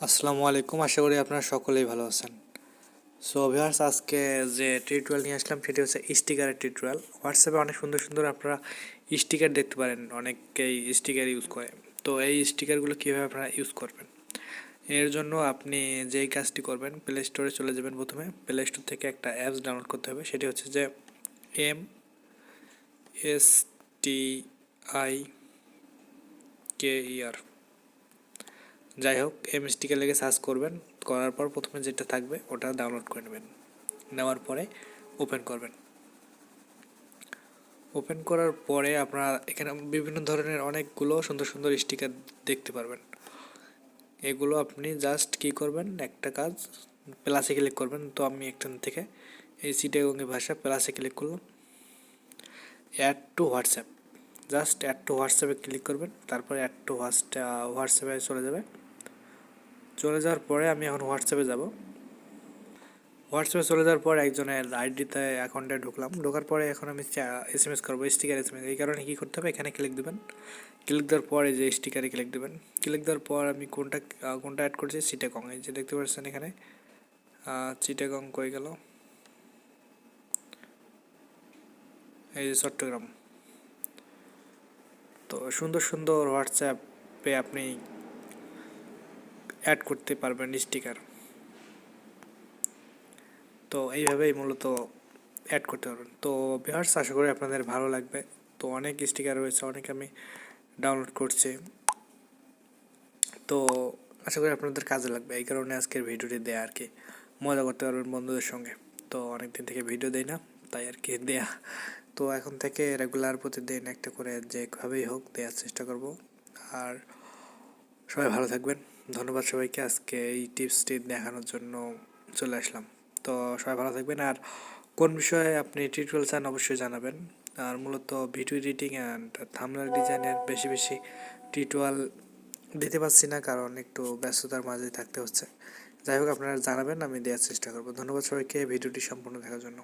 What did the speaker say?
আসসালামু আলাইকুম, আশা করি আপনারা সকলেই ভালো আছেন। সো ভিউয়ার্স, আজকে যে টিউটোরিয়াল নিয়ে আসলাম সেটি হচ্ছে স্টিকারের টিউটোরিয়াল। হোয়াটসঅ্যাপে অনেক সুন্দর সুন্দর আপনারা স্টিকার দেখতে পারেন, অনেকেই স্টিকার ইউজ করে। তো এই স্টিকারগুলো কীভাবে আপনারা ইউজ করবেন, এর জন্য আপনি যেই কাজটি করবেন, প্লে স্টোরে চলে যাবেন। প্রথমে প্লে স্টোর থেকে একটা অ্যাপস ডাউনলোড করতে হবে, সেটি হচ্ছে যে MSTIKER। যাই হোক, স্টিকার লেগে সার্চ করবেন, করার পর প্রথমে যেটা থাকবে ওটা ডাউনলোড করে নেবেন। নেওয়ার পরে ওপেন করবেন। ওপেন করার পরে আপনারা এখানে বিভিন্ন ধরনের অনেকগুলো সুন্দর সুন্দর স্টিকার দেখতে পারবেন। এগুলো আপনি জাস্ট কি করবেন, একটা কাজ, প্লাসে ক্লিক করবেন। তো আমি একখান থেকে এই চিটাগংয়ের ভাষা প্লাসে ক্লিক করলাম, add to WhatsApp. Just add to হোয়াটসঅ্যাপে ক্লিক করবেন, তারপরে অ্যাড টু হোয়াটসঅ্যাপে চলে যাওয়ার পরে আমি এখন হোয়াটসঅ্যাপে যাব। হোয়াটসঅ্যাপে চলে যাওয়ার পর একজনের আইডিতে অ্যাকাউন্টে ঢোকার পরে এখন আমি SMS করবো, স্টিকার SMS। এই কারণে কী করতে হবে, এখানে ক্লিক দেবেন। ক্লিক দেওয়ার পরে যে স্টিকারে ক্লিক দেবেন। ক্লিক দেওয়ার পর আমি কোনটা অ্যাড করছি, চিটাগং। এই যে দেখতে পাচ্ছেন এখানে চিটাগং কই গেল, এই যে চট্টগ্রাম। তো সুন্দর সুন্দর হোয়াটসঅ্যাপে আপনি অ্যাড করতে পারবেন স্টিকার। তো এইভাবেই মূলত অ্যাড করতে পারবেন। তো ভিউয়ার্স, আশা করি আপনাদের ভালো লাগবে। তো অনেক স্টিকার রয়েছে, অনেক আমি ডাউনলোড করছি। তো আশা করি আপনাদের কাজে লাগবে, এই কারণে আজকের ভিডিওটি দেয়া আর কি। মজা করতে পারবেন বন্ধুদের সঙ্গে। তো অনেক দিন থেকে ভিডিও দেই না, তাই আর কি দেয়া। তো এখন থেকে রেগুলার প্রতিদিন একটা করে যেভাবেই হোক দেওয়ার চেষ্টা করব। আর সবাই ভালো থাকবেন। ধন্যবাদ সবাইকে, আজকে এই টিপসটি দেখানোর জন্য চলে আসলাম। তো সবাই ভালো থাকবেন। আর কোন বিষয়ে আপনি টিউটোরিয়াল চান অবশ্যই জানাবেন। আর মূলত ভিডিও এডিটিং অ্যান্ড থাম্বনেল ডিজাইনের বেশি বেশি টিউটোরিয়াল দিতে পারছি না, কারণ একটু ব্যস্ততার মাঝে থাকতে হচ্ছে। যাই হোক, আপনারা জানাবেন, আমি দেওয়ার চেষ্টা করব। ধন্যবাদ সবাইকে ভিডিওটি সম্পূর্ণ দেখার জন্য।